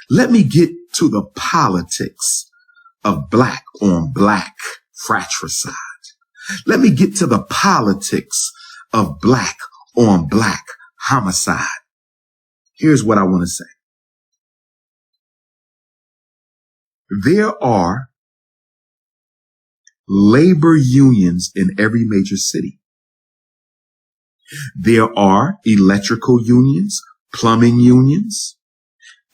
Let me get to the politics of black on black fratricide. Let me get to the politics of black on black homicide. Here's what I want to say. There are labor unions in every major city. There are electrical unions, plumbing unions,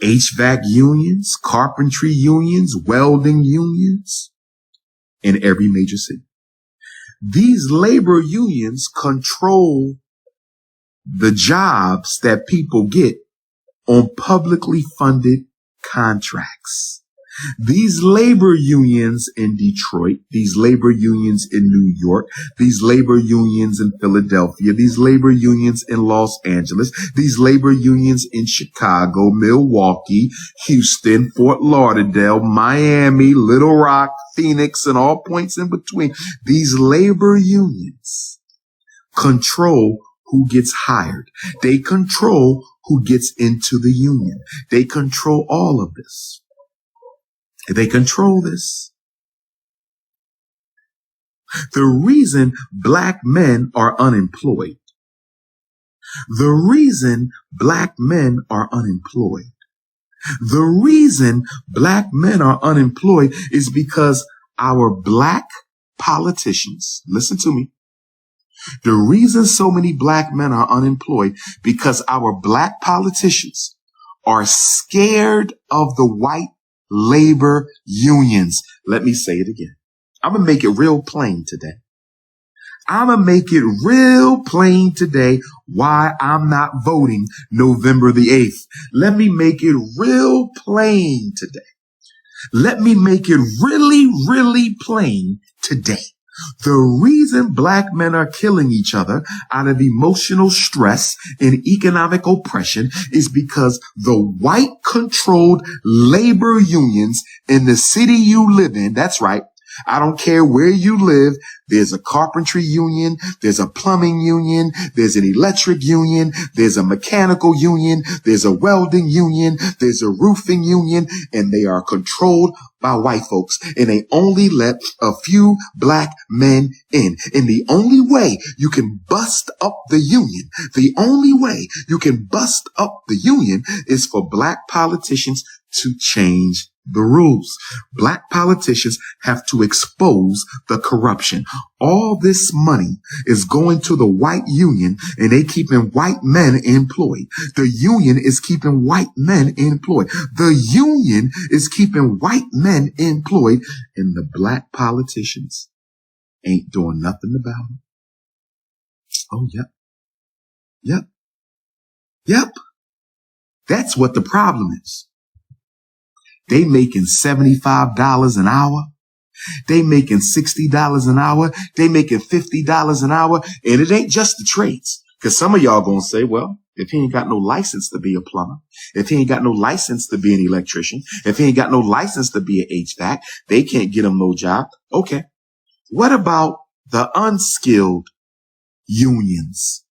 HVAC unions, carpentry unions, welding unions in every major city. These labor unions control the jobs that people get on publicly funded contracts. These labor unions in Detroit, these labor unions in New York, these labor unions in Philadelphia, these labor unions in Los Angeles, these labor unions in Chicago, Milwaukee, Houston, Fort Lauderdale, Miami, Little Rock, Phoenix, and all points in between. These labor unions control who gets hired. They control who gets into the union. They control all of this. They control this. The reason black men are unemployed, the reason black men are unemployed, the reason black men are unemployed is because our black politicians, listen to me, the reason so many black men are unemployed because our black politicians are scared of the white labor unions. Let me say it again. I'm going to make it real plain today. I'm going to make it real plain today why I'm not voting November the 8th. Let me make it real plain today. Let me make it really, really plain today. The reason black men are killing each other out of emotional stress and economic oppression is because the white controlled labor unions in the city you live in, that's right, I don't care where you live. There's a carpentry union. There's a plumbing union. There's an electric union. There's a mechanical union. There's a welding union. There's a roofing union, and they are controlled by white folks, and they only let a few black men in. And the only way you can bust up the union, the only way you can bust up the union is for black politicians to change the rules. Black politicians have to expose the corruption. All this money is going to the white union, and they keeping white men employed. The union is keeping white men employed. The union is keeping white men employed, and the black politicians ain't doing nothing about it. Oh, yep. That's what the problem is. They making $75 an hour. They making $60 an hour. They making $50 an hour. And it ain't just the trades. Because some of y'all gonna say, well, if he ain't got no license to be a plumber, if he ain't got no license to be an electrician, if he ain't got no license to be an HVAC, they can't get him no job. Okay. What about the unskilled unions?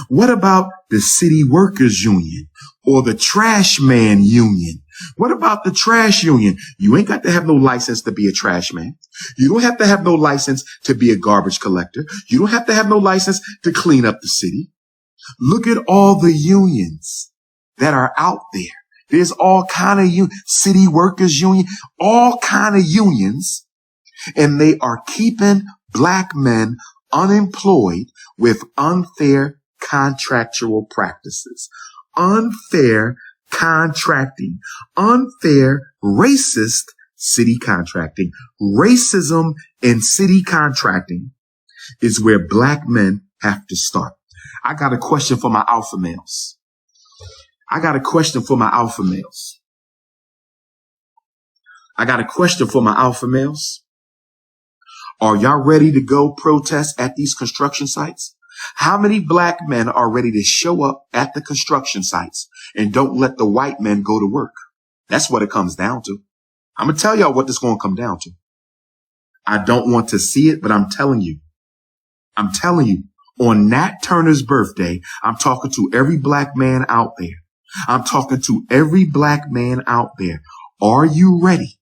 What about the city workers union or the trash man union? What about the trash union? You ain't got to have no license to be a trash man. You don't have to have no license to be a garbage collector. You don't have to have no license to clean up the city. Look at all the unions that are out there. There's all kind of city workers union, all kind of unions, and they are keeping black men unemployed with unfair contractual practices, unfair contracting, unfair, racist city contracting. Racism in city contracting is where black men have to start. I got a question for my alpha males. I got a question for my alpha males. Are y'all ready to go protest at these construction sites? How many black men are ready to show up at the construction sites and don't let the white men go to work? That's what it comes down to. I'm going to tell y'all what this is going to come down to. I don't want to see it, but I'm telling you, on Nat Turner's birthday, I'm talking to every black man out there. I'm talking to every black man out there. Are you ready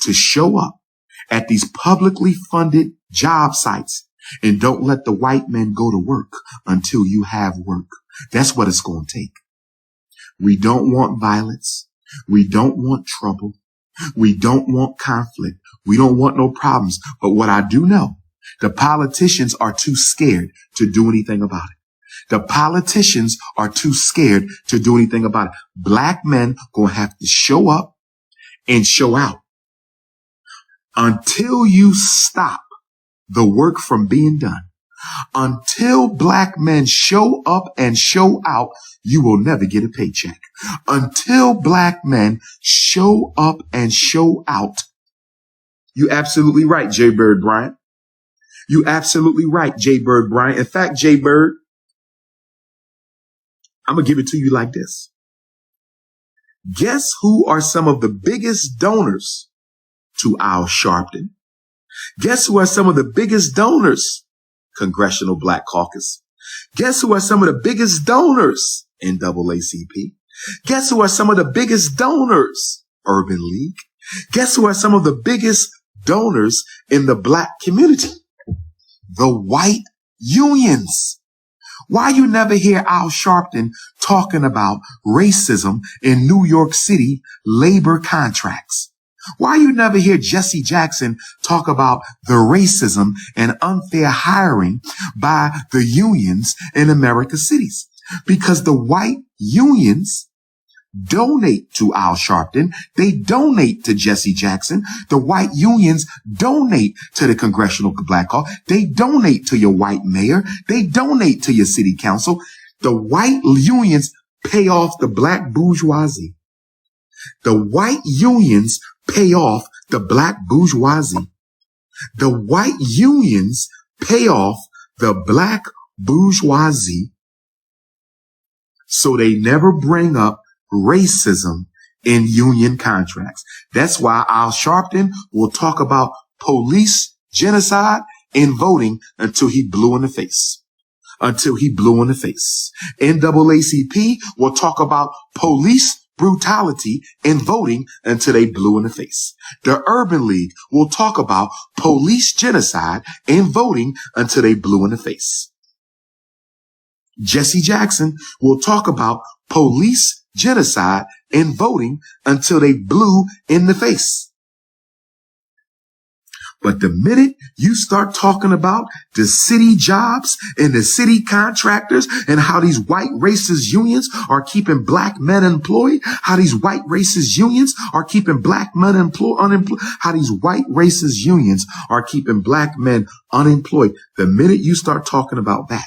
to show up at these publicly funded job sites and don't let the white men go to work until you have work? That's what it's going to take. We don't want violence. We don't want trouble. We don't want conflict. We don't want no problems. But what I do know, the politicians are too scared to do anything about it. The politicians are too scared to do anything about it. Black men gonna have to show up and show out. Until you stop the work from being done, until black men show up and show out, you will never get a paycheck. Until black men show up and show out. You absolutely right, Jay Bird Bryant. You absolutely right, Jay Bird Bryant. In fact, Jay Bird, I'm going to give it to you like this. Guess who are some of the biggest donors to Al Sharpton? Guess who are some of the biggest donors? Congressional Black Caucus. Guess who are some of the biggest donors? NAACP. Guess who are some of the biggest donors? Urban League. Guess who are some of the biggest donors in the black community? The white unions. Why you never hear Al Sharpton talking about racism in New York City labor contracts? Why you never hear Jesse Jackson talk about the racism and unfair hiring by the unions in America's cities? Because the white unions donate to Al Sharpton. They donate to Jesse Jackson. The white unions donate to the Congressional Black Caucus. They donate to your white mayor. They donate to your city council. The white unions pay off the black bourgeoisie. The white unions pay off the black bourgeoisie. The white unions pay off the black bourgeoisie, so they never bring up racism in union contracts. That's why Al Sharpton will talk about police genocide in voting until he blue in the face. Until he blue in the face. NAACP will talk about police brutality in voting until they blue in the face. The Urban League will talk about police genocide in voting until they blue in the face. Jesse Jackson will talk about police genocide in voting until they blue in the face. But the minute you start talking about the city jobs and the city contractors and how these white racist unions are keeping black men employed, how these white racist unions are keeping black men unemployed, how these white racist unions are keeping black men unemployed, the minute you start talking about that,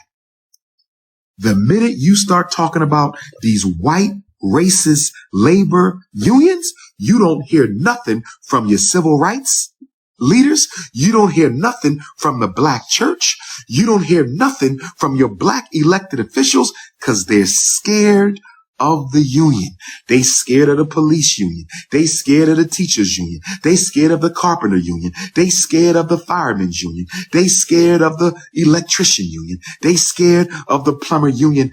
the minute you start talking about these white racist labor unions, you don't hear nothing from your civil rights leaders. You don't hear nothing from the black church. You don't hear nothing from your black elected officials because they're scared of the union. They scared of the police union. They scared of the teachers union. They scared of the carpenter union. They scared of the firemen's union. They scared of the electrician union. They scared of the plumber union